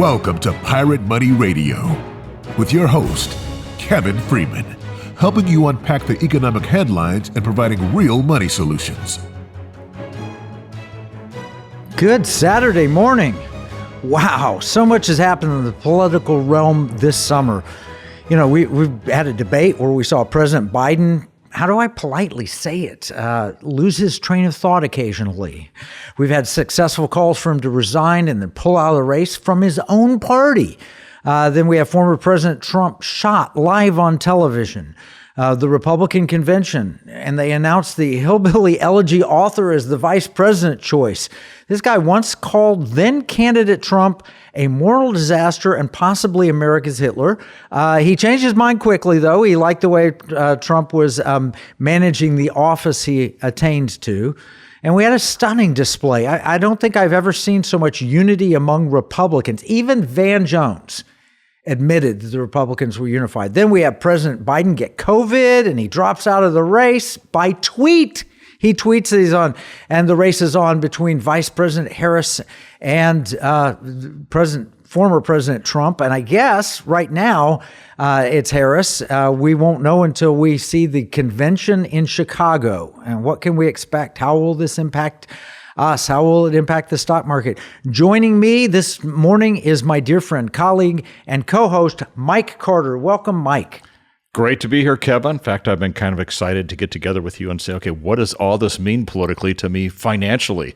Welcome to Pirate Money Radio with your host, Kevin Freeman, helping you unpack the economic headlines and providing real money solutions. Good Saturday morning. Wow, so much has happened in the political realm this summer. You know, we've had a debate where we saw President Biden, how do I politely say it, lose his train of thought occasionally. We've had successful calls for him to resign and then pull out of the race from his own party. Then we have former President Trump shot live on television. The Republican convention, and they announced the hillbilly elegy author as the vice president choice. This guy once called then candidate Trump a moral disaster and possibly America's Hitler. He changed his mind quickly, though. He liked the way Trump was managing the office he attained to. And we had a stunning display. I don't think I've ever seen so much unity among Republicans. Even Van Jones admitted that the Republicans were unified. Then we have President Biden get COVID and he drops out of the race by tweet. He tweets that he's on, and the race is on between Vice President Harris and former President Trump. And I guess right now it's Harris. We won't know until we see the convention in Chicago. And what can we expect? How will this impact us? How will it impact the stock market? Joining me this morning is my dear friend, colleague, and co-host, Mike Carter. Welcome, Mike. Great to be here, Kevin. In fact, I've been kind of excited to get together with you and say, okay, what does all this mean politically to me financially?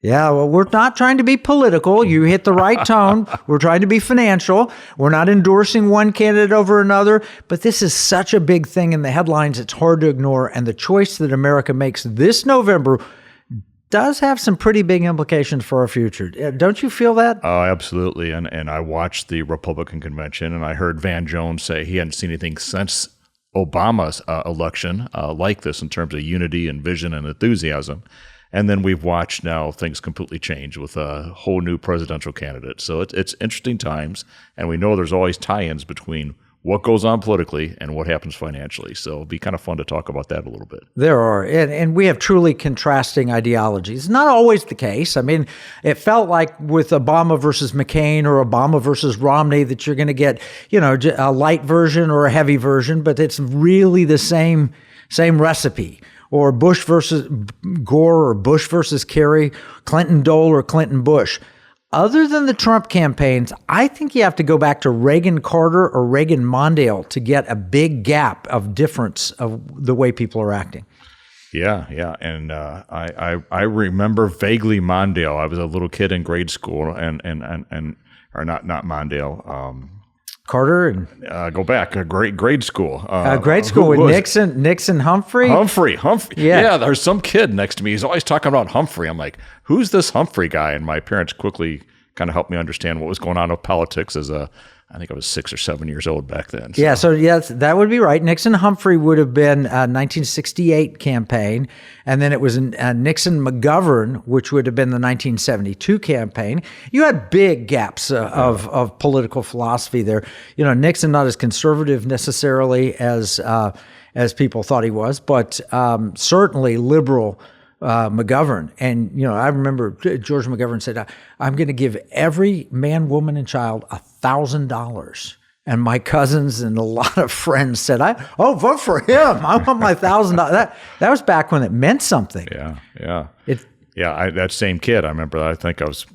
Yeah, well, we're not trying to be political. You hit the right tone. We're trying to be financial. We're not endorsing one candidate over another, but this is such a big thing in the headlines, it's hard to ignore. And the choice that America makes this November does have some pretty big implications for our future. Don't you feel that? Oh, absolutely. And I watched the Republican convention, and I heard Van Jones say he hadn't seen anything since Obama's election like this in terms of unity and vision and enthusiasm. And then we've watched now things completely change with a whole new presidential candidate. So it's interesting times, and we know there's always tie-ins between what goes on politically and what happens financially. So it'll be kind of fun to talk about that a little bit. There are, and we have truly contrasting ideologies. Not always the case. I mean, it felt like with Obama versus McCain or Obama versus Romney that you're going to get, you know, a light version or a heavy version, but it's really the same recipe. Or Bush versus Gore or Bush versus Kerry, Clinton Dole or Clinton Bush. Other than the Trump campaigns, I think you have to go back to Reagan Carter or Reagan Mondale to get a big gap of difference of the way people are acting. Yeah. And I remember vaguely Mondale. I was a little kid in grade school and or not Mondale. Carter and go back grade school. Grade school with Nixon, Humphrey. Humphrey. Yeah. There's some kid next to me. He's always talking about Humphrey. I'm like, who's this Humphrey guy? And my parents quickly kind of helped me understand what was going on with politics I think I was 6 or 7 years old back then. So. Yeah, so yes, that would be right. Nixon-Humphrey would have been 1968 campaign, and then it was Nixon-McGovern, which would have been the 1972 campaign. You had big gaps of political philosophy there. You know, Nixon not as conservative necessarily as people thought he was, but certainly liberal. McGovern. And, you know, I remember George McGovern said, I'm going to give every man, woman, and child $1,000. And my cousins and a lot of friends said, vote for him. I want my $1,000. That was back when it meant something. Yeah. That same kid, I remember, I think I was,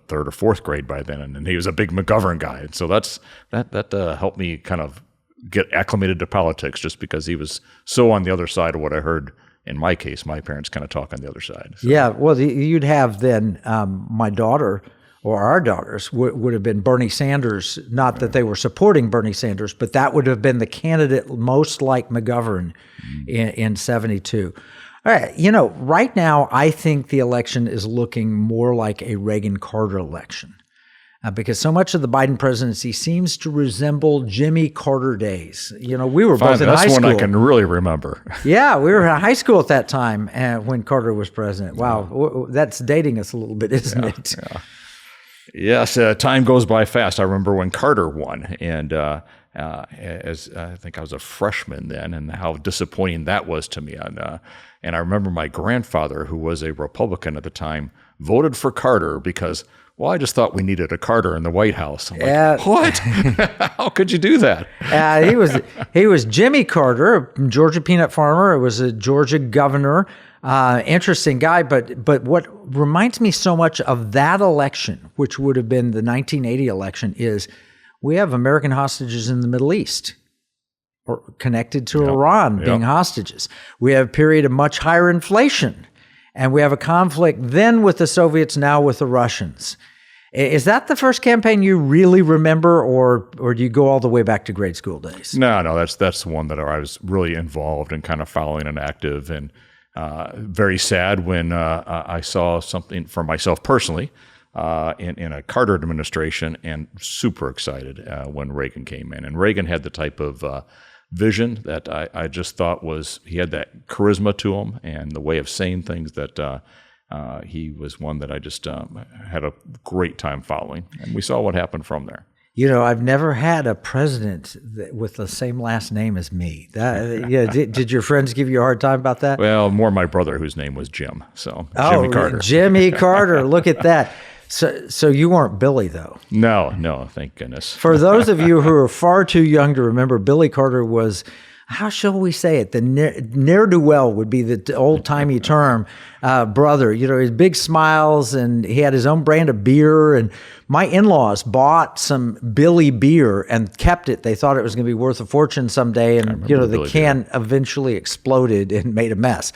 third or fourth grade by then. And he was a big McGovern guy. And so that helped me kind of get acclimated to politics just because he was so on the other side of what I heard. In my case, my parents kind of talk on the other side. So. Yeah, well, you'd have then my daughter or our daughters would have been Bernie Sanders. Not that they were supporting Bernie Sanders, but that would have been the candidate most like McGovern in 72. All right, you know, right now I think the election is looking more like a Reagan-Carter election. Because so much of the Biden presidency seems to resemble Jimmy Carter days. You know, we were both in high school. That's one I can really remember. Yeah, we were in high school at that time when Carter was president. Wow, that's dating us a little bit, isn't it? Yeah. Yes, time goes by fast. I remember when Carter won, and as I think I was a freshman then, and how disappointing that was to me. And I remember my grandfather, who was a Republican at the time, voted for Carter because, well, I just thought we needed a Carter in the White House. I'm like, what? How could you do that? He was Jimmy Carter, a Georgia peanut farmer. It was a Georgia governor. Interesting guy, but what reminds me so much of that election, which would have been the 1980 election, is we have American hostages in the Middle East, or connected to Iran being hostages. We have a period of much higher inflation, and we have a conflict then with the Soviets, now with the Russians. Is that the first campaign you really remember, or do you go all the way back to grade school days? No, that's the one that I was really involved in, kind of following and active, and very sad when I saw something for myself personally in a Carter administration, and super excited when Reagan came in. And Reagan had the type of vision that I just thought he had that charisma to him and the way of saying things that he was one that I just had a great time following. And we saw what happened from there. You know, I've never had a president with the same last name as me. Did your friends give you a hard time about that? Well, more my brother, whose name was Jim. So Jimmy Carter. Jimmy Carter. Look at that. So you weren't Billy, though. No, thank goodness. For those of you who are far too young to remember, Billy Carter was, how shall we say it? The ne'er-do-well would be the old-timey term, brother. You know, his big smiles, and he had his own brand of beer. And my in-laws bought some Billy beer and kept it. They thought it was going to be worth a fortune someday. And, you know, the can eventually exploded and made a mess.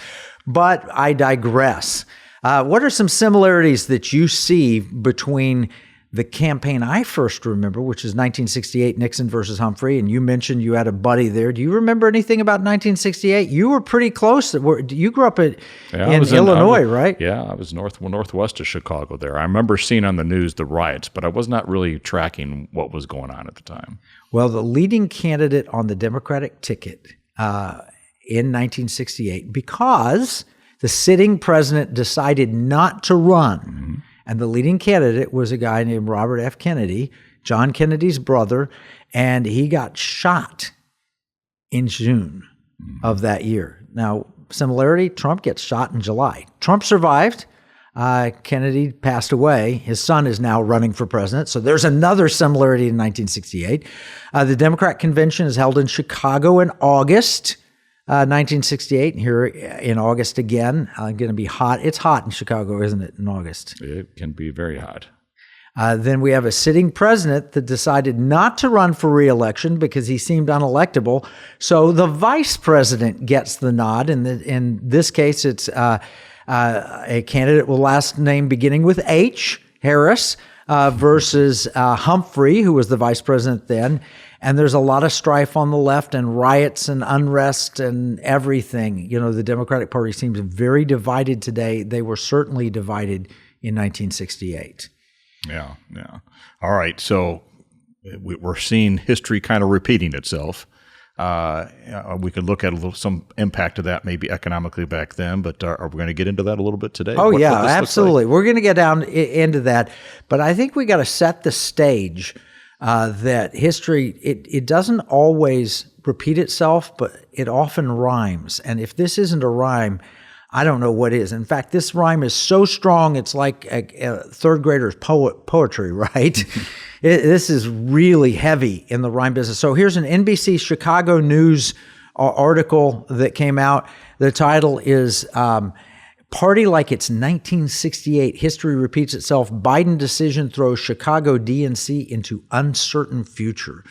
But I digress. What are some similarities that you see between the campaign I first remember, which is 1968, Nixon versus Humphrey, and you mentioned you had a buddy there. Do you remember anything about 1968? You were pretty close. You grew up in Illinois, right? Yeah, I was northwest of Chicago there. I remember seeing on the news the riots, but I was not really tracking what was going on at the time. Well, the leading candidate on the Democratic ticket in 1968, because the sitting president decided not to run, and the leading candidate was a guy named Robert F. Kennedy, John Kennedy's brother, and he got shot in June of that year. Now, similarity, Trump gets shot in July. Trump survived. Kennedy passed away. His son is now running for president. So there's another similarity in 1968. The Democrat convention is held in Chicago in August 1968, here in August again. Going to be hot. It's hot in Chicago, isn't it, in August? It can be very hot. Then we have a sitting president that decided not to run for re-election because he seemed unelectable. So the vice president gets the nod. And in this case, it's a candidate with last name beginning with H, Harris, versus Humphrey, who was the vice president then. And there's a lot of strife on the left and riots and unrest and everything. You know, the Democratic Party seems very divided today. They were certainly divided in 1968. Yeah. All right. So we're seeing history kind of repeating itself. We could look at some impact of that maybe economically back then, but are we going to get into that a little bit today? What absolutely. Like? We're going to get down into that. But I think we got to set the stage that history, it doesn't always repeat itself, but it often rhymes. And if this isn't a rhyme, I don't know what is. In fact, this rhyme is so strong, it's like a third grader's poetry, right? This is really heavy in the rhyme business. So here's an NBC Chicago News article that came out. The title is Party Like It's 1968. History Repeats Itself. Biden Decision Throws Chicago DNC into Uncertain Future.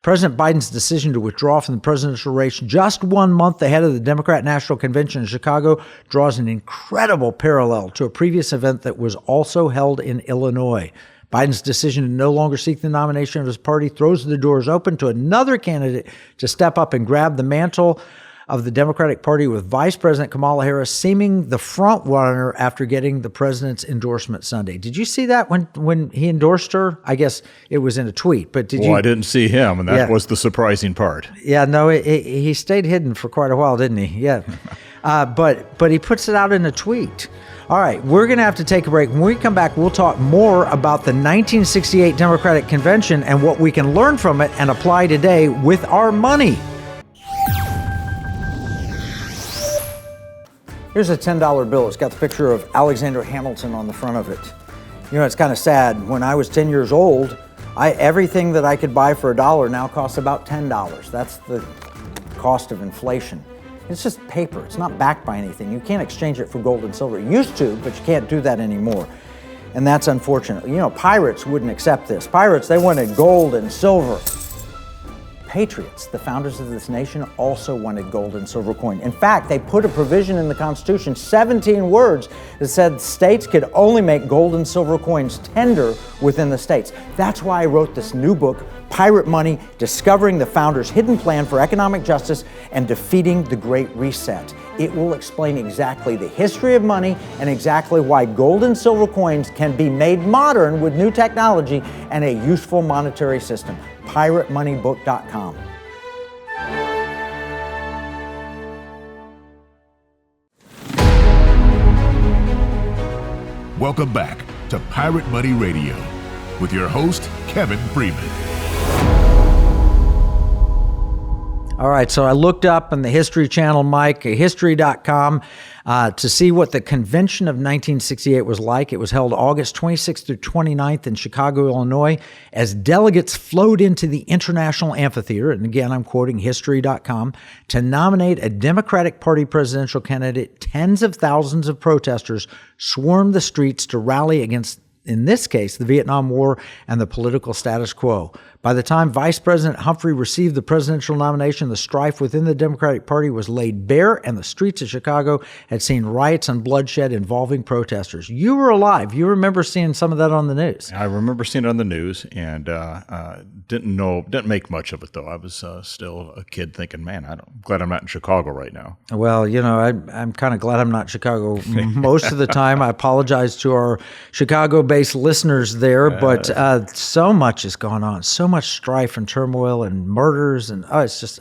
President Biden's decision to withdraw from the presidential race just 1 month ahead of the Democrat National Convention in Chicago draws an incredible parallel to a previous event that was also held in Illinois. Biden's decision to no longer seek the nomination of his party throws the doors open to another candidate to step up and grab the mantle of the Democratic Party, with Vice President Kamala Harris seeming the front runner after getting the president's endorsement Sunday. Did you see that when he endorsed her? I guess it was in a tweet, but did you? Well, I didn't see him, and that was the surprising part. Yeah, no, he stayed hidden for quite a while, didn't he? Yeah. But he puts it out in a tweet. All right, we're going to have to take a break. When we come back, we'll talk more about the 1968 Democratic Convention and what we can learn from it and apply today with our money. Here's a $10 bill. It's got the picture of Alexander Hamilton on the front of it. You know, it's kind of sad. When I was 10 years old, everything that I could buy for $1 now costs about $10. That's the cost of inflation. It's just paper. It's not backed by anything. You can't exchange it for gold and silver. You used to, but you can't do that anymore. And that's unfortunate. You know, pirates wouldn't accept this. Pirates, they wanted gold and silver. Patriots, the founders of this nation, also wanted gold and silver coin. In fact, they put a provision in the Constitution, 17 words, that said states could only make gold and silver coins tender within the states. That's why I wrote this new book, Pirate Money, Discovering the Founders' Hidden Plan for Economic Justice and Defeating the Great Reset. It will explain exactly the history of money and exactly why gold and silver coins can be made modern with new technology and a useful monetary system. PirateMoneyBook.com. Welcome back to Pirate Money Radio with your host, Kevin Freeman. All right, so I looked up on the History Channel, Mike, history.com, to see what the convention of 1968 was like. It was held August 26th through 29th in Chicago, Illinois, as delegates flowed into the International Amphitheater, and again, I'm quoting history.com, to nominate a Democratic Party presidential candidate. Tens of thousands of protesters swarmed the streets to rally against, in this case, the Vietnam War and the political status quo. By the time Vice President Humphrey received the presidential nomination, the strife within the Democratic Party was laid bare, and the streets of Chicago had seen riots and bloodshed involving protesters. You were alive. You remember seeing some of that on the news. I remember seeing it on the news, and didn't make much of it, though. I was still a kid thinking, man, I'm glad I'm not in Chicago right now. Well, you know, I'm kind of glad I'm not in Chicago most of the time. I apologize to our Chicago-based listeners there, but so much has gone on. So much strife and turmoil and murders, and it's just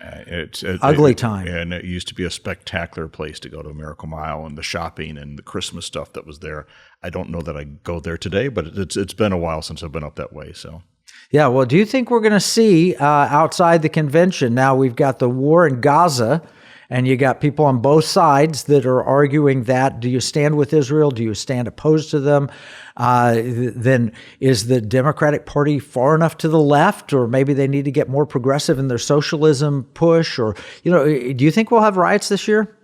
it's ugly time. And it used to be a spectacular place to go to Miracle Mile, and the shopping and the Christmas stuff that was there. I don't know that I go there today, but it's been a while since I've been up that way. So. Yeah, well, do you think we're going to see outside the convention? Now we've got the war in Gaza, and you got people on both sides that are arguing that. Do you stand with Israel? Do you stand opposed to them? Then is the Democratic Party far enough to the left, or maybe they need to get more progressive in their socialism push? Or, you know, do you think we'll have riots this year?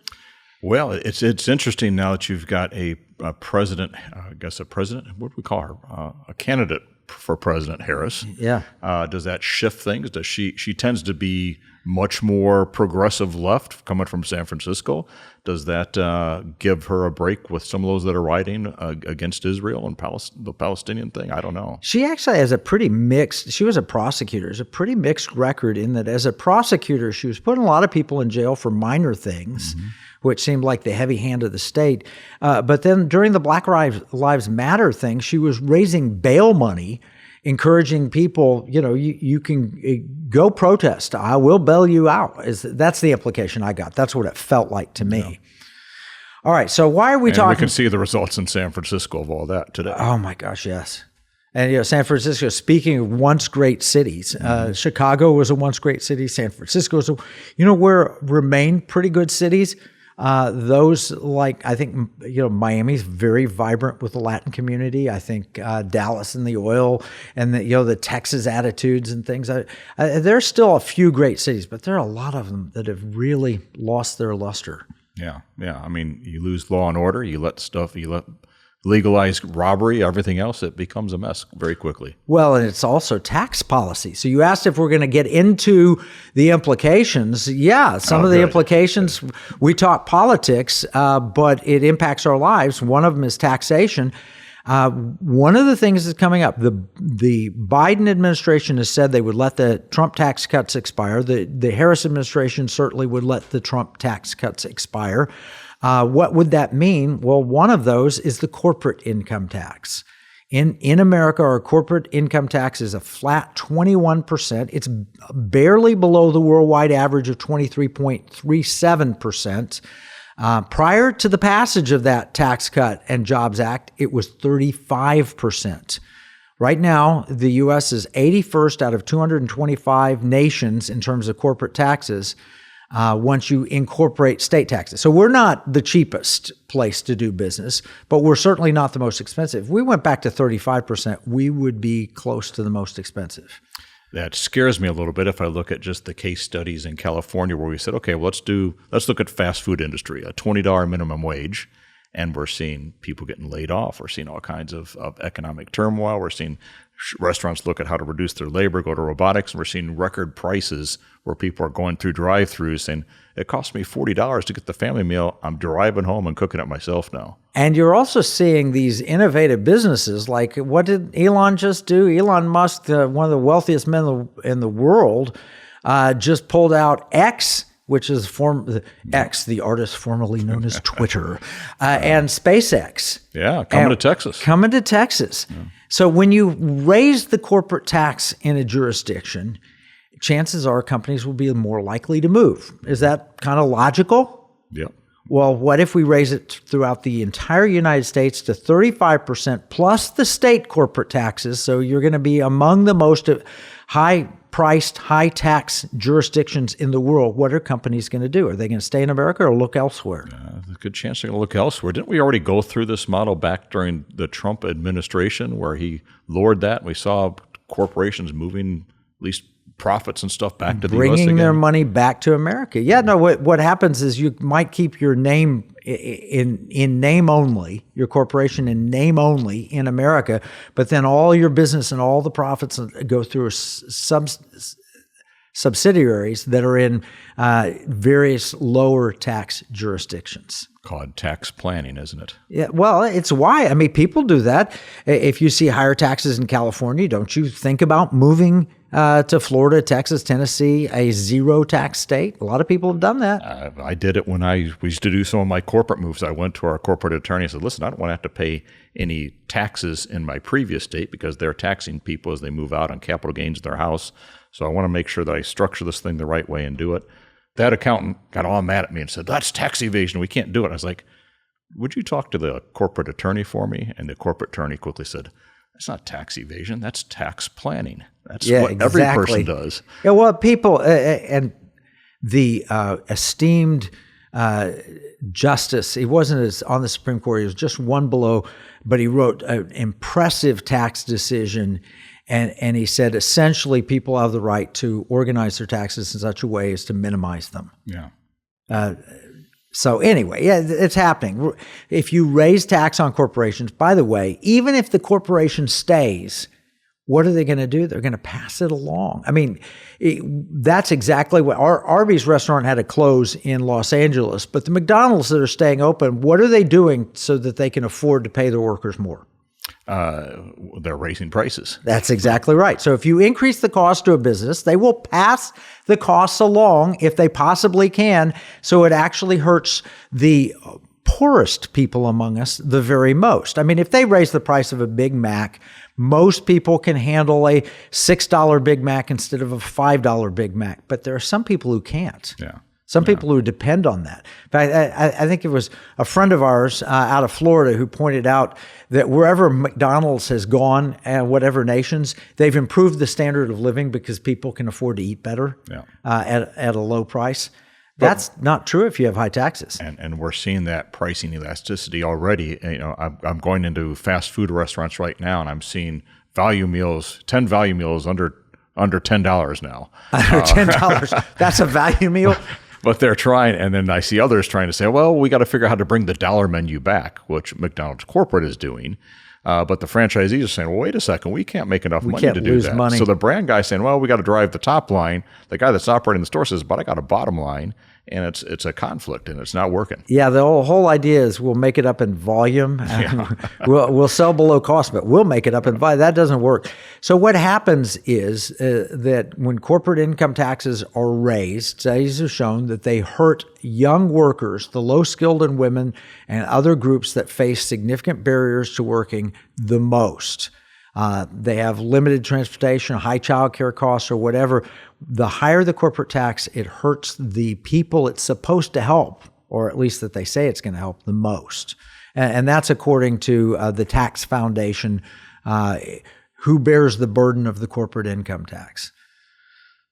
Well, it's interesting now that you've got a president, what do we call her? A candidate for President Harris. Yeah. Does that shift things? Does she tends to be much more progressive left coming from San Francisco? Does that give her a break with some of those that are rioting against Israel and the Palestinian thing? I don't know. She actually has she was a prosecutor, has a pretty mixed record in that as a prosecutor, she was putting a lot of people in jail for minor things, which seemed like the heavy hand of the state. But then during the Black Lives Matter thing, she was raising bail money, encouraging people, you know, you can go protest. I will bail you out. That's the implication I got. That's what it felt like to me. Yeah. All right, so why are we talking? We can see the results in San Francisco of all that today. Oh my gosh, yes. And, you know, San Francisco, speaking of once great cities, Chicago was a once great city. San Francisco was where remain pretty good cities. Those like, I think, you know, Miami's very vibrant with the Latin community. I think Dallas and the oil and the Texas attitudes and things. There's still a few great cities, but there are a lot of them that have really lost their luster. Yeah. I mean, you lose law and order, you let legalize robbery, everything else, it becomes a mess very quickly. Well, and it's also tax policy. So you asked if we're going to get into the implications. Yeah, some of the implications, we talk politics, but it impacts our lives. One of them is taxation. One of the things that's coming up, the Biden administration has said they would let the Trump tax cuts expire. The Harris administration certainly would let the Trump tax cuts expire. What would that mean? Well, one of those is the corporate income tax. In America, our corporate income tax is a flat 21%. It's barely below the worldwide average of 23.37%. Prior to the passage of that Tax Cut and Jobs Act, it was 35%. Right now, the U.S. is 81st out of 225 nations in terms of corporate taxes once you incorporate state taxes. So we're not the cheapest place to do business, but we're certainly not the most expensive. If we went back to 35%, we would be close to the most expensive. That scares me a little bit if I look at just the case studies in California where we said, okay, well, let's look at fast food industry, a $20 minimum wage. And we're seeing people getting laid off. We're seeing all kinds of economic turmoil. We're seeing restaurants look at how to reduce their labor, go to robotics. And we're seeing record prices where people are going through drive-thrus saying, it cost me $40 to get the family meal. I'm driving home and cooking it myself now. And you're also seeing these innovative businesses. Like, what did Elon just do? Elon Musk, one of the wealthiest men in the world, just pulled out X, which is X, the artist formerly known as Twitter, and SpaceX. Yeah, coming to Texas. Coming to Texas. Yeah. So when you raise the corporate tax in a jurisdiction, chances are companies will be more likely to move. Is that kind of logical? Yep. Well, what if we raise it throughout the entire United States to 35% plus the state corporate taxes? So you're going to be among the most high-priced, high-tax jurisdictions in the world. What are companies going to do? Are they going to stay in America or look elsewhere? There's a good chance they're going to look elsewhere. Didn't we already go through this model back during the Trump administration where he lowered that? We saw corporations moving at least profits and stuff back to the U.S. Bringing their money back to America. Yeah, no, what happens is you might keep your name in name only, your corporation in name only in America, but then all your business and all the profits go through subsidiaries that are in various lower tax jurisdictions. Called tax planning, isn't it? Yeah, well, it's why. I mean, people do that. If you see higher taxes in California, don't you think about moving to Florida, Texas, Tennessee, a zero tax state? A lot of people have done that. I did it when we used to do some of my corporate moves. I went to our corporate attorney and said, listen, I don't want to have to pay any taxes in my previous state because they're taxing people as they move out on capital gains in their house. So I want to make sure that I structure this thing the right way and do it. That accountant got all mad at me and said, that's tax evasion. We can't do it. I was like, would you talk to the corporate attorney for me? And the corporate attorney quickly said, that's not tax evasion. That's tax planning. That's what exactly. Every person does. Yeah, well, people and the esteemed justice, he wasn't on the Supreme Court. He was just one below, but he wrote an impressive tax decision. And he said, essentially, people have the right to organize their taxes in such a way as to minimize them. Yeah. So anyway, yeah, it's happening. If you raise tax on corporations, by the way, even if the corporation stays, what are they going to do? They're going to pass it along. I mean, that's exactly what our Arby's restaurant had to close in Los Angeles, but the McDonald's that are staying open, what are they doing so that they can afford to pay their workers more? They're raising prices. That's exactly right. So if you increase the cost to a business, they will pass the costs along if they possibly can. So it actually hurts the poorest people among us the very most. I mean, if they raise the price of a Big Mac, most people can handle a $6 Big Mac instead of a $5 Big Mac. But there are some people who can't. Yeah. Some people who depend on that. But I think it was a friend of ours out of Florida who pointed out that wherever McDonald's has gone, whatever nations, they've improved the standard of living because people can afford to eat better at a low price. That's not true if you have high taxes. And we're seeing that pricing elasticity already. You know, I'm going into fast food restaurants right now, and I'm seeing value meals, 10 value meals under $10 now. Under $10. That's a value meal? But they're trying, and then I see others trying to say, well, we got to figure out how to bring the dollar menu back, which McDonald's corporate is doing. But the franchisees are saying, well, wait a second, we can't make enough money to do that. Money. So the brand guy's saying, well, we got to drive the top line. The guy that's operating the store says, but I got a bottom line. And it's a conflict, and it's not working. Yeah, the whole idea is we'll make it up in volume. We'll sell below cost, but we'll make it up in volume. That doesn't work. So what happens is that when corporate income taxes are raised, studies have shown that they hurt young workers, the low-skilled and women, and other groups that face significant barriers to working the most. They have limited transportation, high child care costs, or whatever. The higher the corporate tax, it hurts the people it's supposed to help or at least that they say it's going to help the most. And that's according to the Tax Foundation, who bears the burden of the corporate income tax.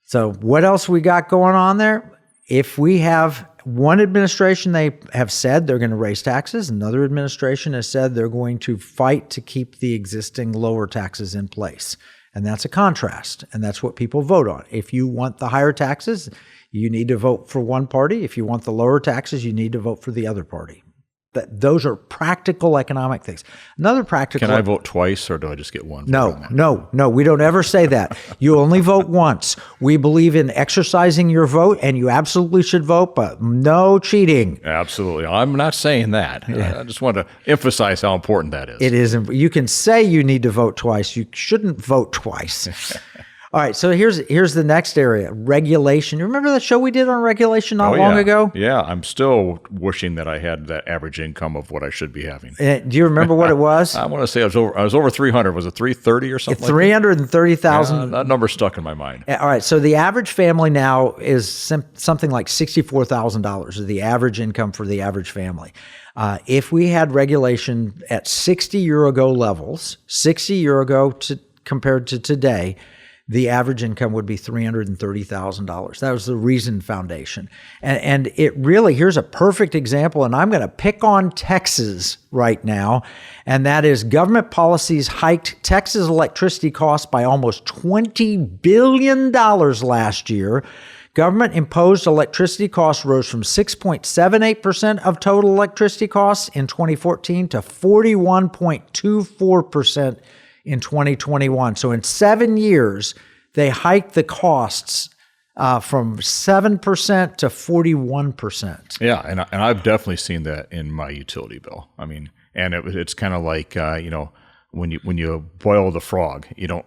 So what else we got going on there? If we have one administration, they have said they're going to raise taxes. Another administration has said they're going to fight to keep the existing lower taxes in place. And that's a contrast. And that's what people vote on. If you want the higher taxes, you need to vote for one party. If you want the lower taxes, you need to vote for the other party. Those are practical economic things. Another practical... Can I vote twice, or do I just get one? No. We don't ever say that. You only vote once. We believe in exercising your vote, and you absolutely should vote, but no cheating. Absolutely. I'm not saying that. Yeah. I just want to emphasize how important that is. It is. You can say you need to vote twice. You shouldn't vote twice. All right, so here's the next area, regulation. You remember that show we did on regulation not long ago? Yeah, I'm still wishing that I had that average income of what I should be having. Do you remember what it was? I want to say I was over 300. Was it 330 or something? 330,000. Yeah, that number stuck in my mind. All right, so the average family now is something like $64,000 is the average income for the average family. If we had regulation at 60-year-ago levels, 60 year ago compared to today, the average income would be $330,000. That was the Reason Foundation. And it really, here's a perfect example, and I'm going to pick on Texas right now, and that is government policies hiked Texas electricity costs by almost $20 billion last year. Government imposed electricity costs rose from 6.78% of total electricity costs in 2014 to 41.24% in 2021. So in 7 years, they hiked the costs from 7% to 41%. Yeah, and I've definitely seen that in my utility bill. I mean, and it's kind of like when you boil the frog, you don't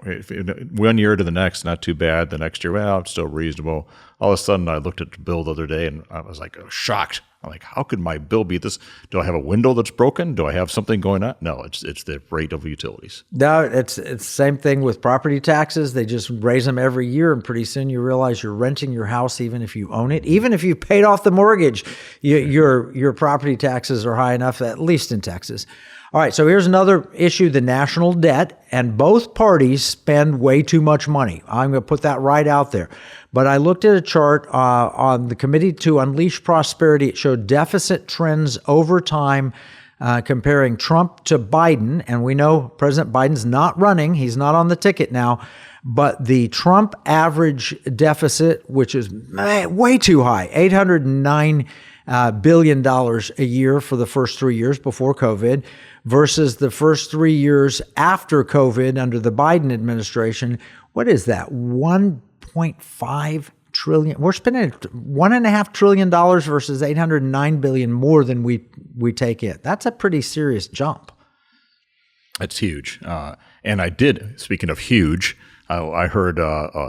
1 year to the next, not too bad. The next year, well, it's still reasonable. All of a sudden, I looked at the bill the other day and I was like shocked. I'm like, how could my bill be this? Do I have a window that's broken? Do I have something going on? No, it's the rate of utilities. No, it's the same thing with property taxes. They just raise them every year, and pretty soon you realize you're renting your house even if you own it. Even if you paid off the mortgage, your property taxes are high enough, at least in Texas. All right, so here's another issue, the national debt, and both parties spend way too much money. I'm going to put that right out there. But I looked at a chart on the Committee to Unleash Prosperity. It showed deficit trends over time, comparing Trump to Biden. And we know President Biden's not running. He's not on the ticket now. But the Trump average deficit, which is way too high, $809 billion a year for the first 3 years before COVID, versus the first 3 years after COVID under the Biden administration. What is that? 1.5 trillion. We're spending $1.5 trillion versus $809 billion more than we take in. That's a pretty serious jump. It's huge. And I did, speaking of huge, I heard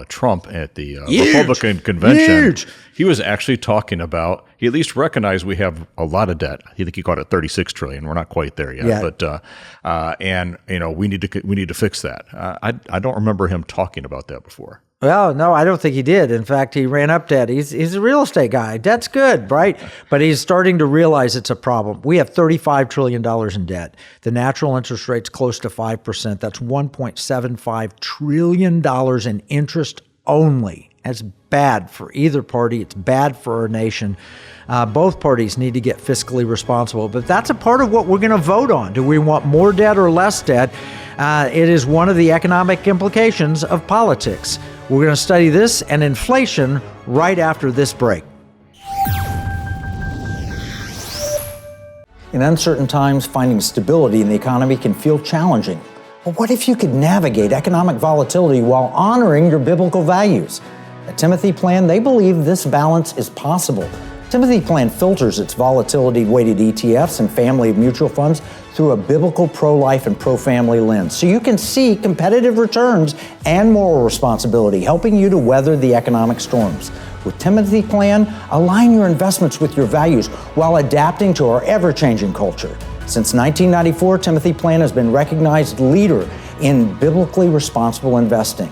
Trump at the Republican convention. Huge. He was actually talking about, he at least recognized we have a lot of debt. I think he called it 36 trillion. We're not quite there yet, but and we need to fix that. I don't remember him talking about that before. Well, no, I don't think he did. In fact, he ran up debt. He's a real estate guy. Debt's good, right? But he's starting to realize it's a problem. We have $35 trillion in debt. The natural interest rate's close to 5%. That's $1.75 trillion in interest only. That's bad for either party. It's bad for our nation. Both parties need to get fiscally responsible. But that's a part of what we're going to vote on. Do we want more debt or less debt? It is one of the economic implications of politics. We're going to study this and inflation right after this break. In uncertain times, finding stability in the economy can feel challenging. But what if you could navigate economic volatility while honoring your biblical values? At Timothy Plan, they believe this balance is possible. Timothy Plan filters its volatility-weighted ETFs and family of mutual funds through a biblical pro-life and pro-family lens, so you can see competitive returns and moral responsibility, helping you to weather the economic storms. With Timothy Plan, align your investments with your values while adapting to our ever-changing culture. Since 1994, Timothy Plan has been recognized leader in biblically responsible investing.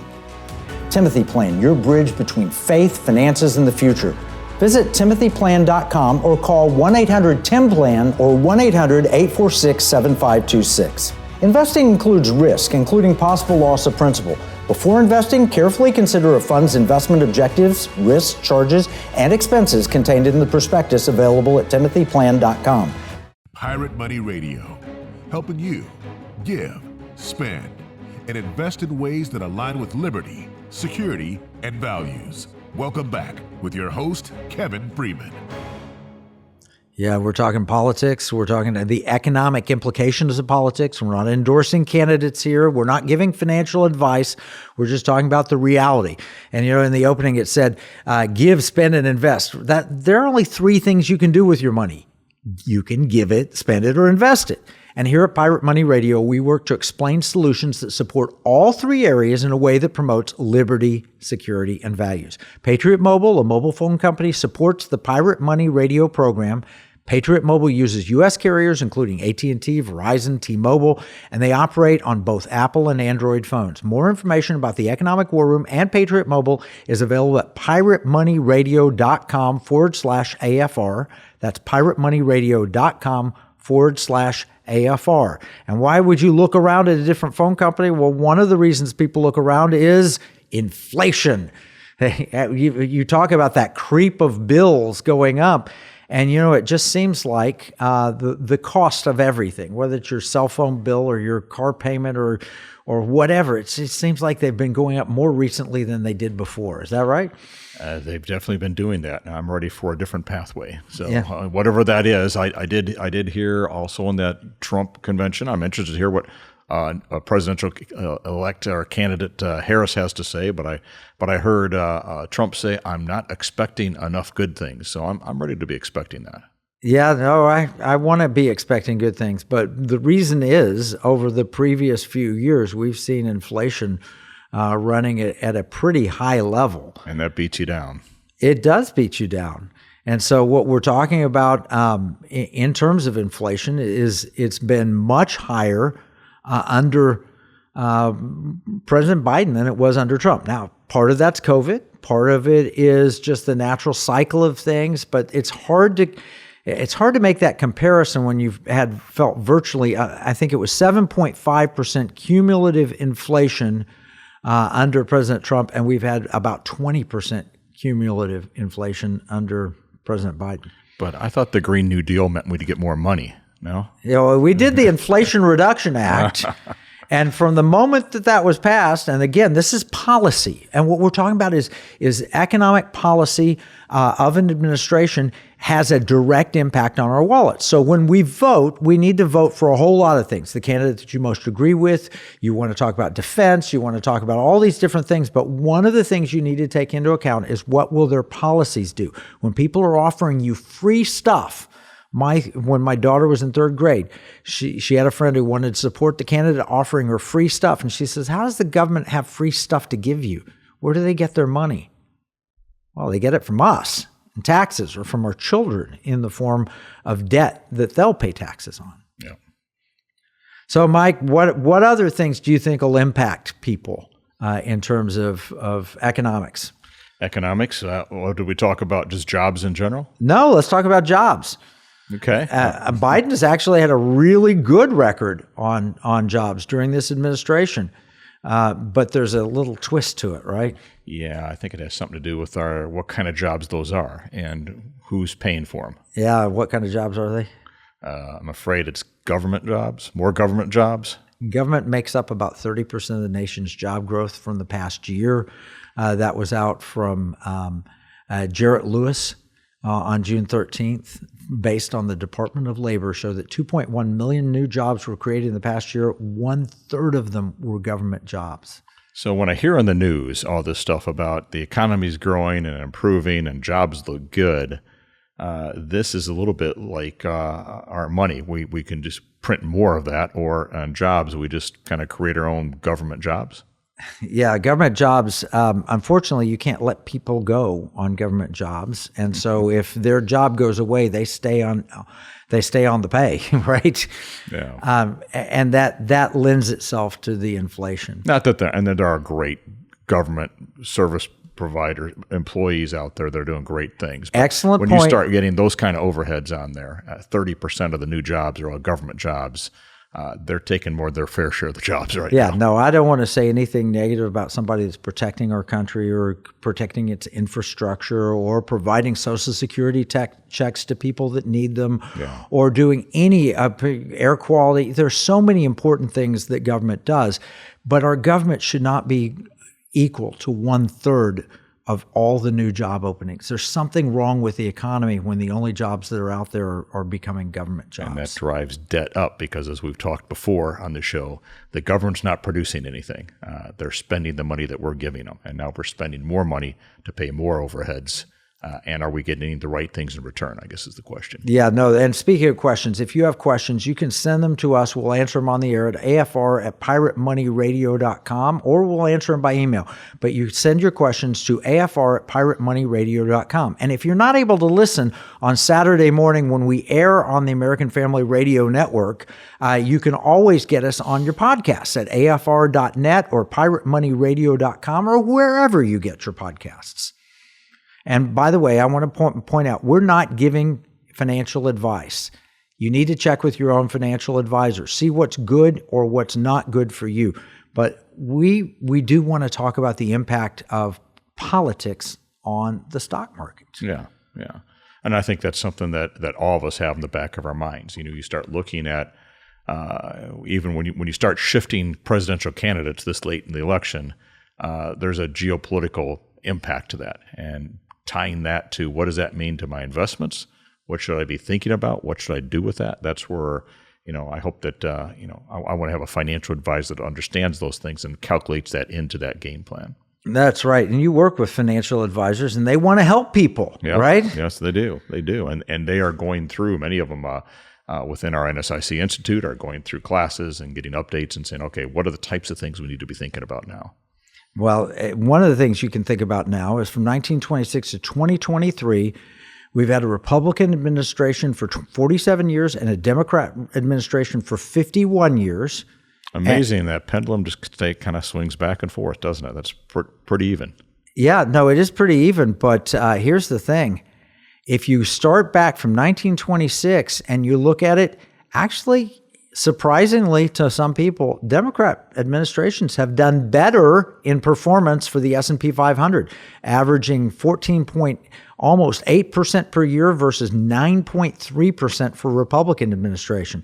Timothy Plan, your bridge between faith, finances, and the future. Visit timothyplan.com or call 1-800-TIM-PLAN or 1-800-846-7526. Investing includes risk, including possible loss of principal. Before investing, carefully consider a fund's investment objectives, risks, charges, and expenses contained in the prospectus available at timothyplan.com. Pirate Money Radio, helping you give, spend, and invest in ways that align with liberty, security, and values. Welcome back with your host, Kevin Freeman. Yeah, we're talking politics. We're talking the economic implications of politics. We're not endorsing candidates here. We're not giving financial advice. We're just talking about the reality. And, in the opening it said, give, spend, and invest. There are only three things you can do with your money. You can give it, spend it, or invest it. And here at Pirate Money Radio, we work to explain solutions that support all three areas in a way that promotes liberty, security, and values. Patriot Mobile, a mobile phone company, supports the Pirate Money Radio program. Patriot Mobile uses U.S. carriers, including AT&T, Verizon, T-Mobile, and they operate on both Apple and Android phones. More information about the Economic War Room and Patriot Mobile is available at piratemoneyradio.com/AFR. That's piratemoneyradio.com/AFR. And why would you look around at a different phone company? Well, one of the reasons people look around is inflation. You talk about that creep of bills going up. And, it just seems like the cost of everything, whether it's your cell phone bill or your car payment or whatever, it seems like they've been going up more recently than they did before. Is that right? They've definitely been doing that. Now I'm ready for a different pathway. So yeah. Whatever that is, I did hear also in that Trump convention. I'm interested to hear what a presidential elect or candidate Harris has to say. But I heard Trump say, "I'm not expecting enough good things." So I'm ready to be expecting that. Yeah, no, I want to be expecting good things. But the reason is, over the previous few years, we've seen inflation running at a pretty high level. And that beats you down. It does beat you down. And so what we're talking about in terms of inflation is it's been much higher under President Biden than it was under Trump. Now, part of that's COVID. Part of it is just the natural cycle of things. But it's hard to make that comparison when you've felt virtually, I think it was 7.5% cumulative inflation under President Trump, and we've had about 20% cumulative inflation under President Biden. But I thought the Green New Deal meant we'd get more money. No? We did the Inflation Reduction Act. And from the moment that was passed, and again, this is policy. And what we're talking about is economic policy of an administration has a direct impact on our wallets. So when we vote, we need to vote for a whole lot of things. The candidate that you most agree with, you want to talk about defense, you want to talk about all these different things. But one of the things you need to take into account is what will their policies do? When people are offering you free stuff, when my daughter was in third grade, she had a friend who wanted to support the candidate offering her free stuff. And she says, how does the government have free stuff to give you? Where do they get their money? Well, they get it from us in taxes or from our children in the form of debt that they'll pay taxes on. Yeah. So, Mike, what other things do you think will impact people in terms of economics? Economics? Or do we talk about just jobs in general? No, let's talk about jobs. Okay. Biden has actually had a really good record on jobs during this administration, but there's a little twist to it, right? Yeah, I think it has something to do with what kind of jobs those are and who's paying for them. Yeah, what kind of jobs are they? I'm afraid it's government jobs, more government jobs. Government makes up about 30% of the nation's job growth from the past year. That was out from Jarrett Lewis on June 13th. Based on the Department of Labor, show that 2.1 million new jobs were created in the past year. 1/3 of them were government jobs. So when I hear on the news all this stuff about the economy's growing and improving and jobs look good, this is a little bit like our money. We can just print more of that, or on jobs, we just kind of create our own government jobs. Yeah, government jobs, unfortunately, you can't let people go on government jobs. And so if their job goes away, they stay on the pay, right? Yeah. And that lends itself to the inflation. Not that there are great government service provider employees out there that are doing great things. But Excellent when point. you start getting those kind of overheads on there, 30% of the new jobs are all government jobs. They're taking more than their fair share of the jobs right now. No, I don't want to say anything negative about somebody that's protecting our country or protecting its infrastructure or providing Social Security checks to people that need them or doing any air quality. There's so many important things that government does, but our government should not be equal to 1/3 of all the new job openings. There's something wrong with the economy when the only jobs that are out there are becoming government jobs. And that drives debt up because, as we've talked before on the show, the government's not producing anything. They're spending the money that we're giving them. And now we're spending more money to pay more overheads. And are we getting the right things in return, I guess is the question. Yeah, no. And speaking of questions, if you have questions, you can send them to us. We'll answer them on the air at afr@piratemoneyradio.com, or we'll answer them by email. But you send your questions to afr@piratemoneyradio.com. And if you're not able to listen on Saturday morning when we air on the American Family Radio Network, you can always get us on your podcasts at afr.net or piratemoneyradio.com or wherever you get your podcasts. And by the way, I want to point out, we're not giving financial advice. You need to check with your own financial advisor. See what's good or what's not good for you. But we do want to talk about the impact of politics on the stock market. Yeah. And I think that's something that all of us have in the back of our minds. You start looking at, even when you start shifting presidential candidates this late in the election, there's a geopolitical impact to that. And tying that to what does that mean to my investments? What should I be thinking about? What should I do with that? That's where, I hope that, I want to have a financial advisor that understands those things and calculates that into that game plan. That's right. And you work with financial advisors and they want to help people, right? Yes, they do. They do. And they are going through, many of them within our NSIC Institute are going through classes and getting updates and saying, okay, what are the types of things we need to be thinking about now? Well, one of the things you can think about now is from 1926 to 2023, we've had a Republican administration for 47 years and a Democrat administration for 51 years. Amazing. That pendulum just kind of swings back and forth, doesn't it? That's pretty even. Yeah, no, it is pretty even. But here's the thing. If you start back from 1926 and you look at it, actually, surprisingly to some people, Democrat administrations have done better in performance for the S&P 500, averaging almost 8% per year versus 9.3% for Republican administration.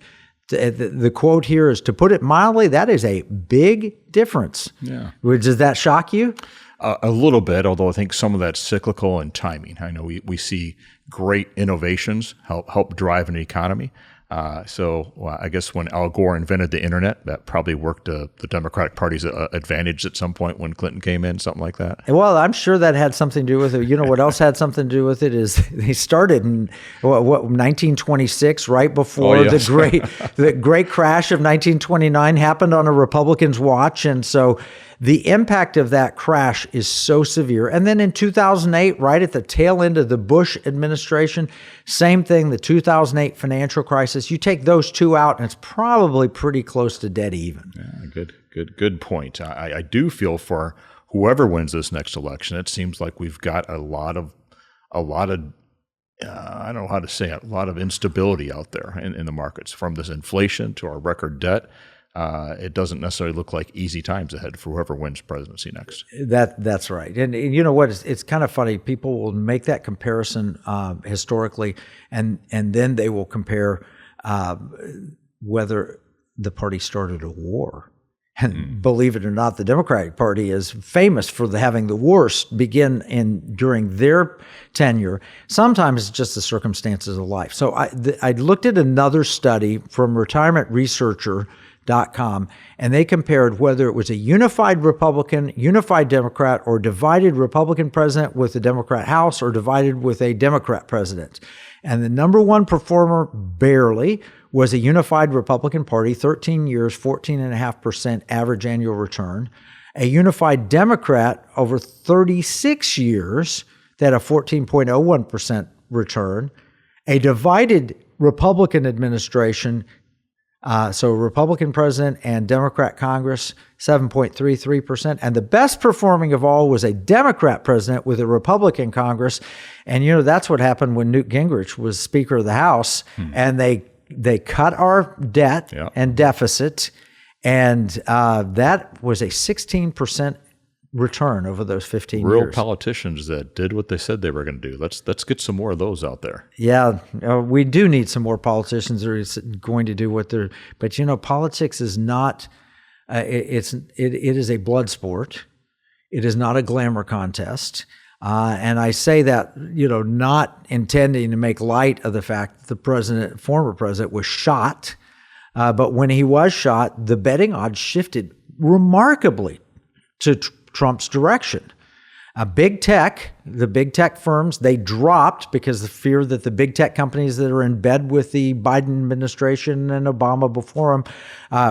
The quote here is, to put it mildly, that is a big difference. Yeah. Does that shock you? A little bit, although I think some of that's cyclical and timing. I know we see great innovations help drive an economy. So I guess when Al Gore invented the internet, that probably worked the Democratic Party's advantage at some point when Clinton came in, something like that. Well, I'm sure that had something to do with it. You know what else had something to do with it is they started in 1926, right before the great crash of 1929 happened on a Republican's watch, and so the impact of that crash is so severe. And then in 2008, right at the tail end of the Bush administration, same thing, the 2008 financial crisis. You take those two out, and it's probably pretty close to dead even. Yeah, good point. I do feel for whoever wins this next election. It seems like we've got a lot of I don't know how to say it, a lot of instability out there in the markets, from this inflation to our record debt. It doesn't necessarily look like easy times ahead for whoever wins presidency next. That's right. And you know what? It's kind of funny. People will make that comparison historically, and then they will compare whether the party started a war. And believe it or not, the Democratic Party is famous for having the wars begin during their tenure. Sometimes it's just the circumstances of life. So I looked at another study from retirementresearcher.com, and they compared whether it was a unified Republican, unified Democrat, or divided Republican president with a Democrat House, or divided with a Democrat president. And the number one performer, barely, was a unified Republican Party, 13 years, 14.5% average annual return. A unified Democrat over 36 years, that had a 14.01% return. A divided Republican administration, So Republican president and Democrat Congress, 7.33%. And the best performing of all was a Democrat president with a Republican Congress. And, that's what happened when Newt Gingrich was Speaker of the House. And they cut our debt and deficit. And that was a 16% return over those 15 years. Real politicians that did what they said they were going to do. Let's get some more of those out there. Yeah, we do need some more politicians that are going to do what they're. But politics is not. It is a blood sport. It is not a glamour contest. And I say that not intending to make light of the fact that the former president, was shot. But when he was shot, the betting odds shifted remarkably to Trump's direction. The big tech firms, they dropped because of the fear that the big tech companies that are in bed with the Biden administration and Obama before him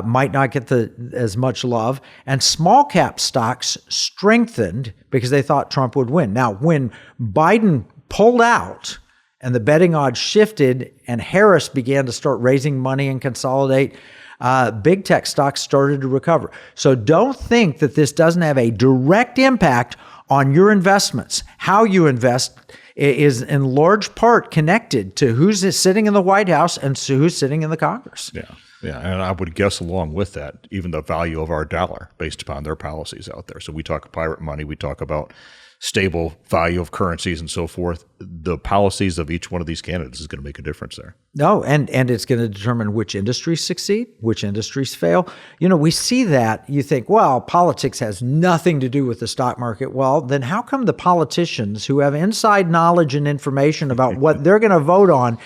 might not get as much love. And small cap stocks strengthened because they thought Trump would win. Now, when Biden pulled out and the betting odds shifted and Harris began to start raising money and consolidate, big tech stocks started to recover. So don't think that this doesn't have a direct impact on your investments. How you invest is in large part connected to who's sitting in the White House and who's sitting in the Congress. Yeah. And I would guess along with that, even the value of our dollar based upon their policies out there. So we talk pirate money, we talk about stable value of currencies and so forth. The policies of each one of these candidates is going to make a difference there. No, and it's going to determine which industries succeed, which industries fail. We see that. You think, well, politics has nothing to do with the stock market. Well, then how come the politicians who have inside knowledge and information about what they're going to vote on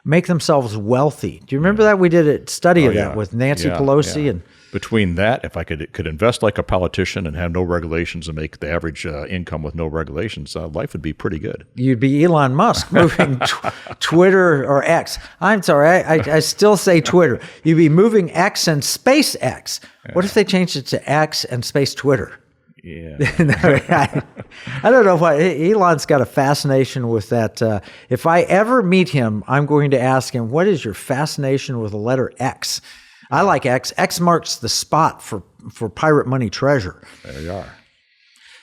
make themselves wealthy? Do you remember that? We did a study of that with Nancy Pelosi and between that, if I could invest like a politician and have no regulations and make the average income with no regulations, life would be pretty good. You'd be Elon Musk moving Twitter or X. I'm sorry, I still say Twitter. You'd be moving X and SpaceX. Yeah. What if they changed it to X and Space Twitter? Yeah. I don't know why. Elon's got a fascination with that. If I ever meet him, I'm going to ask him, what is your fascination with the letter X? I like X. X marks the spot for pirate money treasure. There you are.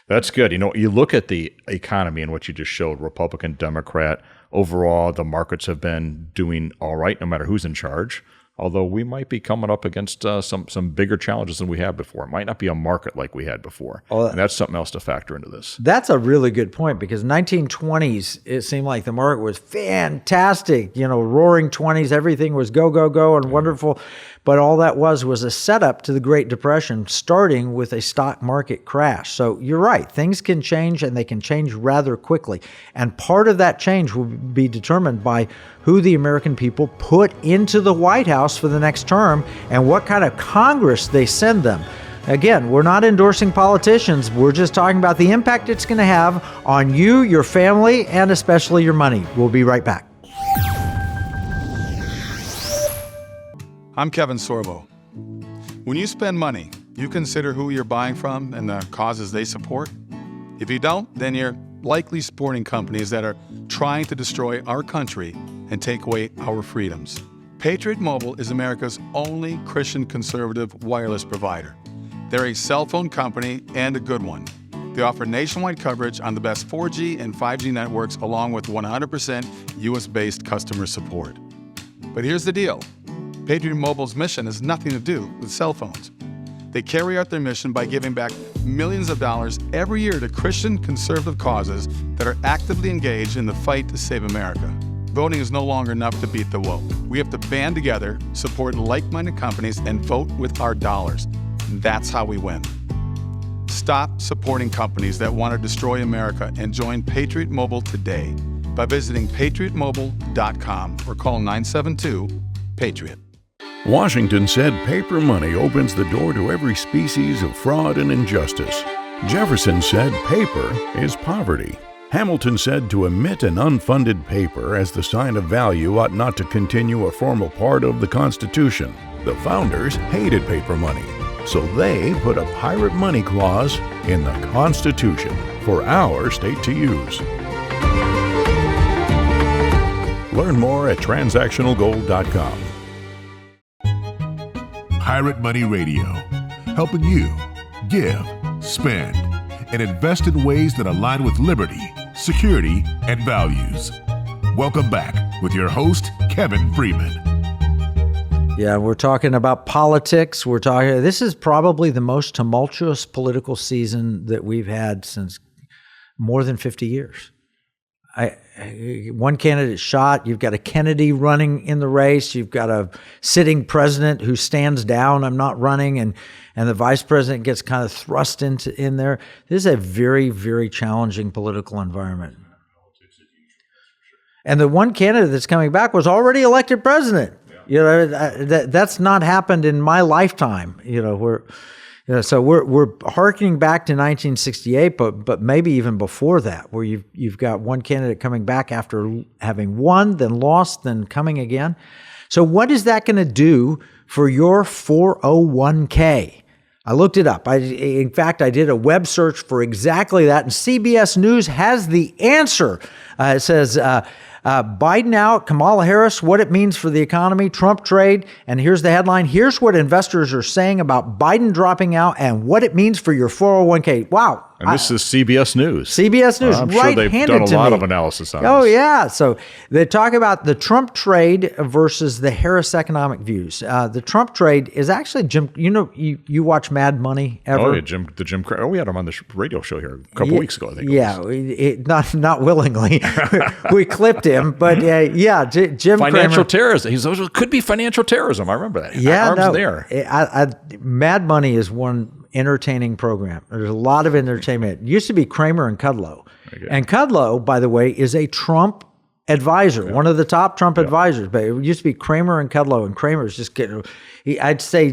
That's good. You look at the economy and what you just showed, Republican, Democrat. Overall, the markets have been doing all right, no matter who's in charge. Although we might be coming up against some bigger challenges than we had before. It might not be a market like we had before. And that's something else to factor into this. That's a really good point, because 1920s, it seemed like the market was fantastic. Roaring 20s, everything was go, go, go and wonderful. But all that was a setup to the Great Depression, starting with a stock market crash. So you're right. Things can change, and they can change rather quickly. And part of that change will be determined by who the American people put into the White House for the next term and what kind of Congress they send them. Again, we're not endorsing politicians. We're just talking about the impact it's going to have on you, your family, and especially your money. We'll be right back. I'm Kevin Sorbo. When you spend money, you consider who you're buying from and the causes they support. If you don't, then you're likely supporting companies that are trying to destroy our country and take away our freedoms. Patriot Mobile is America's only Christian conservative wireless provider. They're a cell phone company, and a good one. They offer nationwide coverage on the best 4G and 5G networks, along with 100% US-based customer support. But here's the deal. Patriot Mobile's mission has nothing to do with cell phones. They carry out their mission by giving back millions of dollars every year to Christian conservative causes that are actively engaged in the fight to save America. Voting is no longer enough to beat the woke. We have to band together, support like-minded companies, and vote with our dollars. That's how we win. Stop supporting companies that want to destroy America and join Patriot Mobile today by visiting patriotmobile.com or call 972-PATRIOT. Washington said paper money opens the door to every species of fraud and injustice. Jefferson said paper is poverty. Hamilton said to emit an unfunded paper as the sign of value ought not to continue a formal part of the Constitution. The founders hated paper money, so they put a pirate money clause in the Constitution for our state to use. Learn more at transactionalgold.com. Pirate Money Radio, helping you give, spend, and invest in ways that align with liberty, security, and values. Welcome back with your host, Kevin Freeman. Yeah, we're talking about politics. This is probably the most tumultuous political season that we've had since more than 50 years. One candidate shot. You've got a Kennedy running in the race. You've got a sitting president who stands down, I'm not running, and the vice president gets kind of thrust in there. This is a very, very challenging political environment. And the one candidate that's coming back was already elected president. You know, that's not happened in my lifetime. So we're harkening back to 1968, but maybe even before that, where you've got one candidate coming back after having won, then lost, then coming again. So what is that going to do for your 401k? I looked it up. In fact, I did a web search for exactly that, and CBS News has the answer. It says, Biden out, Kamala Harris, what it means for the economy, Trump trade, and here's the headline. Here's what investors are saying about Biden dropping out and what it means for your 401k. Wow. And this is CBS News. CBS News, I'm right sure they've handed done a to lot me. of analysis on Oh, this. yeah. So they talk about the Trump trade versus the Harris economic views. The Trump trade is actually, Jim, you watch Mad Money ever? Oh, yeah, Jim Cramer. Oh, we had him on the radio show here a couple weeks ago, I think. Not willingly. We clipped him, but Jim Financial Cramer. terrorism. Could be financial terrorism. I remember that. Yeah, Arms there. Mad Money is one entertaining program. There's a lot of entertainment. It used to be Kramer and Kudlow. Okay. And Kudlow, by the way, is a Trump advisor, one of the top Trump advisors. But it used to be Kramer and Kudlow, and Kramer's just getting, I'd say,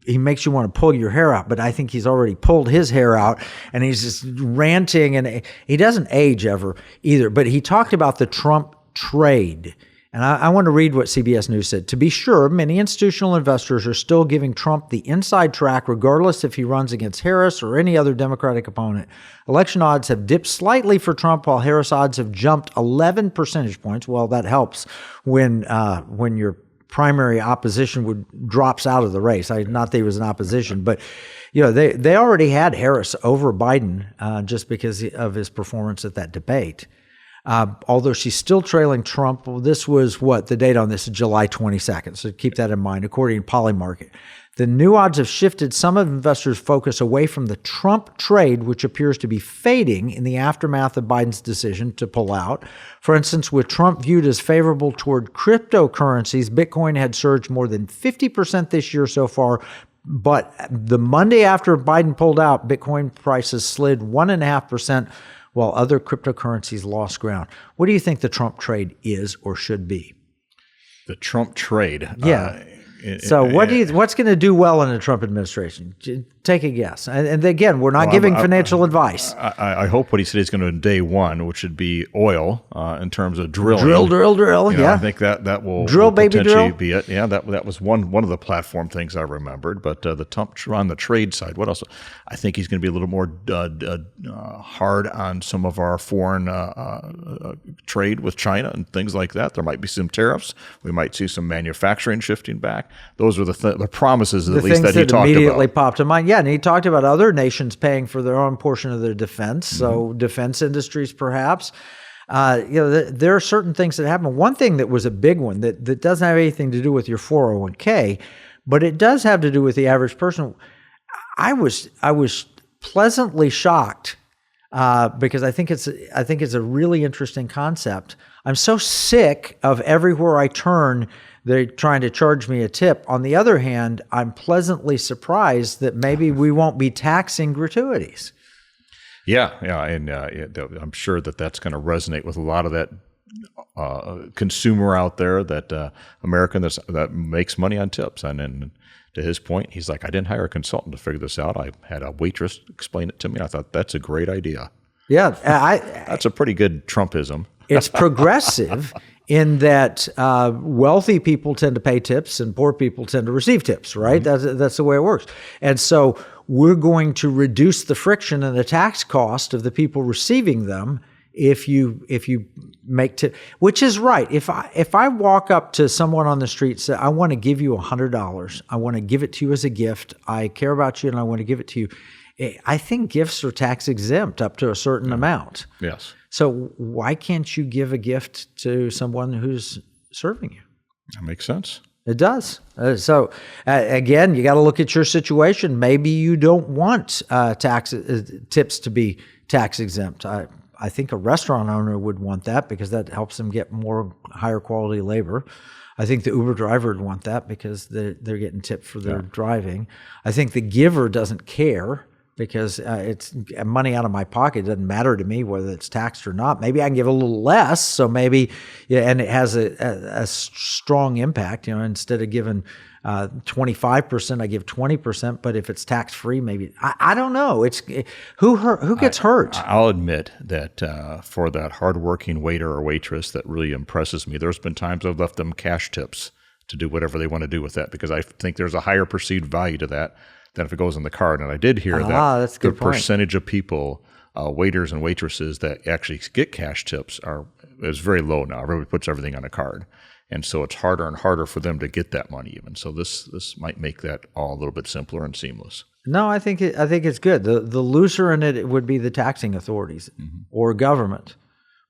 he makes you want to pull your hair out, but I think he's already pulled his hair out, and he's just ranting, and he doesn't age ever either. But he talked about the Trump trade. And I want to read what CBS News said. To be sure, many institutional investors are still giving Trump the inside track, regardless if he runs against Harris or any other Democratic opponent. Election odds have dipped slightly for Trump, while Harris odds have jumped 11 percentage points. Well, that helps when your primary opposition drops out of the race. Not that he was in opposition, but they already had Harris over Biden just because of his performance at that debate. Although she's still trailing Trump. Well, this was the date on this is July 22nd. So keep that in mind, according to Polymarket. The new odds have shifted some of investors' focus away from the Trump trade, which appears to be fading in the aftermath of Biden's decision to pull out. For instance, with Trump viewed as favorable toward cryptocurrencies, Bitcoin had surged more than 50% this year so far. But the Monday after Biden pulled out, Bitcoin prices slid 1.5%. While other cryptocurrencies lost ground. What do you think the Trump trade is or should be? The Trump trade. Yeah. So what's going to do well in the Trump administration? Take a guess. And again, we're not giving financial advice. I hope what he said he's going to do day one, which should be oil in terms of drilling. Drill. Yeah. I think that will drill, baby, potentially drill. be it. Yeah, that was one of the platform things I remembered. But the Trump on the trade side, what else? I think he's going to be a little more hard on some of our foreign trade with China and things like that. There might be some tariffs. We might see some manufacturing shifting back. Those are the promises, at least, that he talked about. Immediately popped to mind. Yeah, and he talked about other nations paying for their own portion of their defense. So defense industries, perhaps. There are certain things that happen. One thing that was a big one that doesn't have anything to do with your 401k, but it does have to do with the average person. I was pleasantly shocked because I think it's a really interesting concept. I'm so sick of everywhere I turn, they're trying to charge me a tip. On the other hand, I'm pleasantly surprised that maybe we won't be taxing gratuities. Yeah, and I'm sure that's going to resonate with a lot of that consumer out there, that American that makes money on tips. And then to his point, he's like, I didn't hire a consultant to figure this out. I had a waitress explain it to me. I thought that's a great idea. Yeah, that's a pretty good Trumpism. It's progressive in that wealthy people tend to pay tips and poor people tend to receive tips, right? Mm-hmm. That's the way it works. And so we're going to reduce the friction and the tax cost of the people receiving them if you make which is right. If I walk up to someone on the street and say, I want to give you $100, I want to give it to you as a gift, I care about you and I want to give it to you, I think gifts are tax exempt up to a certain amount. Yes. So why can't you give a gift to someone who's serving you? That makes sense. It does. Again, you got to look at your situation. Maybe you don't want tips to be tax exempt. I think a restaurant owner would want that because that helps them get more higher quality labor. I think the Uber driver would want that because they're getting tipped for their driving. I think the giver doesn't care because it's money out of my pocket. It doesn't matter to me whether it's taxed or not. Maybe I can give a little less, so maybe, and it has a strong impact. Instead of giving 25%, I give 20%. But if it's tax free, maybe I don't know. It's who gets hurt. I'll admit that for that hardworking waiter or waitress, that really impresses me. There's been times I've left them cash tips to do whatever they want to do with that because I think there's a higher perceived value to that than if it goes in the card. And I did hear that the percentage of people, waiters and waitresses that actually get cash tips is very low now. Everybody puts everything on a card. And so it's harder and harder for them to get that money even. So this might make that all a little bit simpler and seamless. No, I think it's good. The looser in it would be the taxing authorities or government,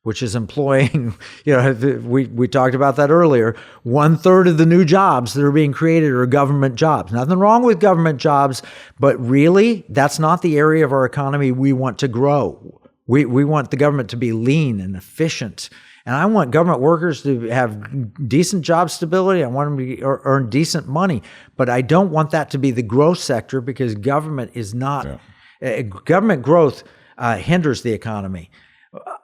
which is employing, we talked about that earlier. 1/3 of the new jobs that are being created are government jobs. Nothing wrong with government jobs, but really that's not the area of our economy we want to grow. We want the government to be lean and efficient. And I want government workers to have decent job stability. I want them to earn decent money. But I don't want that to be the growth sector because government is not, government growth hinders the economy.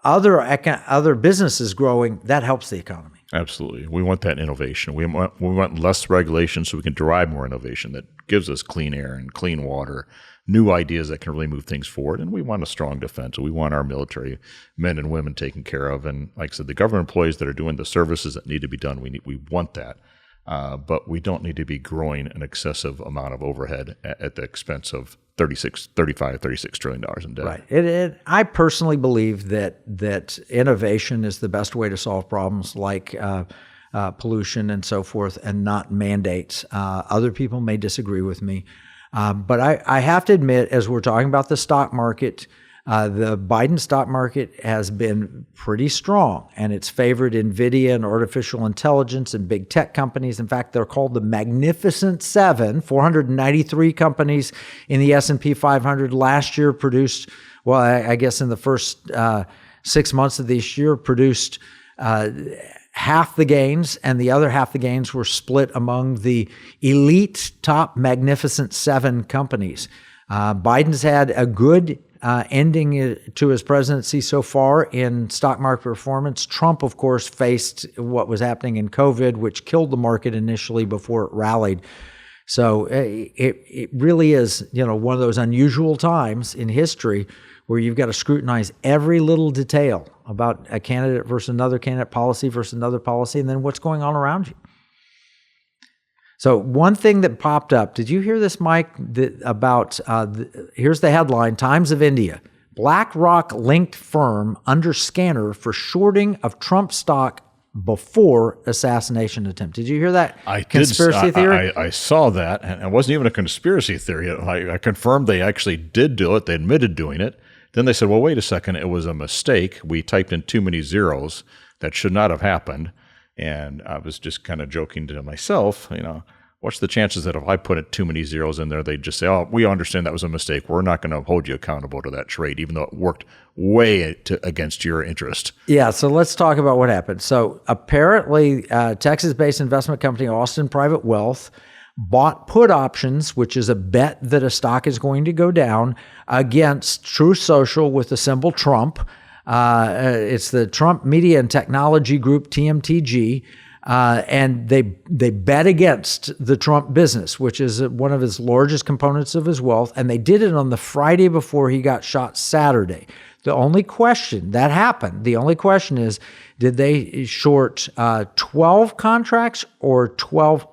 Other businesses growing, that helps the economy. Absolutely. We want that innovation. We want less regulation so we can drive more innovation that gives us clean air and clean water, new ideas that can really move things forward. And we want a strong defense. We want our military men and women taken care of. And like I said, the government employees that are doing the services that need to be done, we want that. But we don't need to be growing an excessive amount of overhead at the expense of $36 trillion in debt. Right. I personally believe that innovation is the best way to solve problems like pollution and so forth, and not mandates. Other people may disagree with me. But I have to admit, as we're talking about the stock market, the Biden stock market has been pretty strong, and it's favored NVIDIA and artificial intelligence and big tech companies. In fact, they're called the Magnificent Seven. 493 companies in the S&P 500 last year produced, well, I guess in the first 6 months of this year, produced half the gains, and the other half the gains were split among the elite top Magnificent Seven companies. Biden's had a good ending to his presidency so far in stock market performance. Trump, of course, faced what was happening in COVID, which killed the market initially before it rallied. So it really is, one of those unusual times in history where you've got to scrutinize every little detail about a candidate versus another candidate, policy versus another policy, and then what's going on around you. So one thing that popped up, did you hear this, Mike, about, here's the headline, Times of India, BlackRock-linked firm under scanner for shorting of Trump stock before assassination attempt. Did you hear that conspiracy theory? I saw that, and it wasn't even a conspiracy theory. I confirmed they actually did do it. They admitted doing it. Then they said, well, wait a second, it was a mistake. We typed in too many zeros. That should not have happened. And I was just kind of joking to myself, what's the chances that if I put too many zeros in there, they'd just say, oh, we understand that was a mistake. We're not going to hold you accountable to that trade, even though it worked way against your interest. Yeah, so let's talk about what happened. So apparently, Texas-based investment company Austin Private Wealth bought put options, which is a bet that a stock is going to go down, against Truth Social with the symbol Trump. It's the Trump Media and Technology Group, TMTG, and they bet against the Trump business, which is one of his largest components of his wealth, and they did it on the Friday before he got shot Saturday. The only question that happened, the only question is, did they short 12 contracts or 12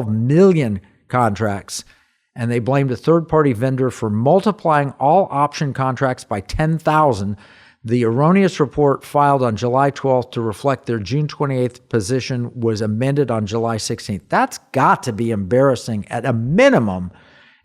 million contracts? And they blamed a third-party vendor for multiplying all option contracts by 10,000. The erroneous report filed on July 12th to reflect their June 28th position was amended on July 16th. That's got to be embarrassing. At a minimum,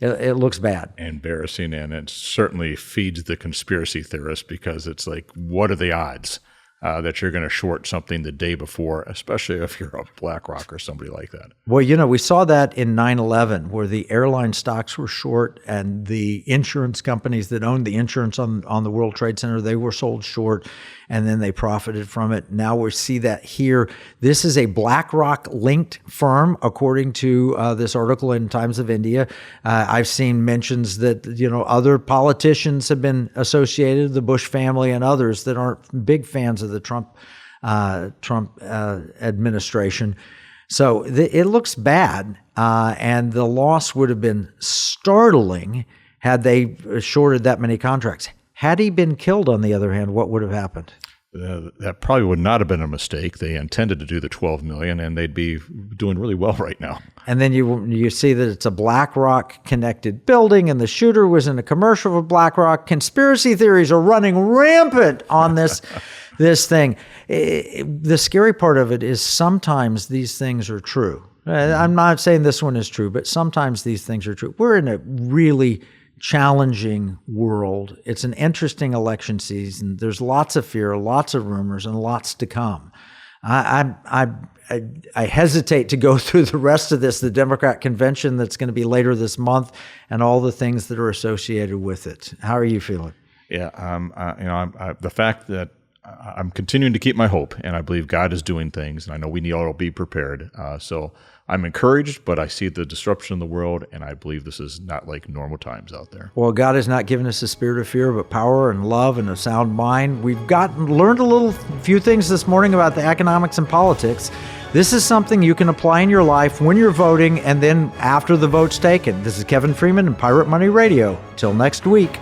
it looks bad. Embarrassing, and it certainly feeds the conspiracy theorists, because it's like, what are the odds that you're going to short something the day before, especially if you're a BlackRock or somebody like that? Well, we saw that in 9/11, where the airline stocks were short and the insurance companies that owned the insurance on the World Trade Center, they were sold short, and then they profited from it. Now we see that here. This is a BlackRock-linked firm, according to this article in Times of India. I've seen mentions that other politicians have been associated, the Bush family and others that aren't big fans of the Trump administration. So it looks bad, and the loss would have been startling had they shorted that many contracts. Had he been killed, on the other hand, what would have happened? That probably would not have been a mistake. They intended to do the $12 million, and they'd be doing really well right now. And then you see that it's a BlackRock connected building, and the shooter was in a commercial for BlackRock. Conspiracy theories are running rampant on this thing. The scary part of it is sometimes these things are true. I'm not saying this one is true, but sometimes these things are true. We're in a really challenging world. It's an interesting election season. There's lots of fear, lots of rumors, and lots to come. I hesitate to go through the rest of this, the Democrat convention that's going to be later this month, and all the things that are associated with it. How are you feeling? Yeah, the fact that I'm continuing to keep my hope, and I believe God is doing things, and I know we need all to be prepared. So I'm encouraged, but I see the disruption in the world, and I believe this is not like normal times out there. Well, God has not given us a spirit of fear, but power and love and a sound mind. We've learned a few things this morning about the economics and politics. This is something you can apply in your life when you're voting and then after the vote's taken. This is Kevin Freeman and Pirate Money Radio. Till next week.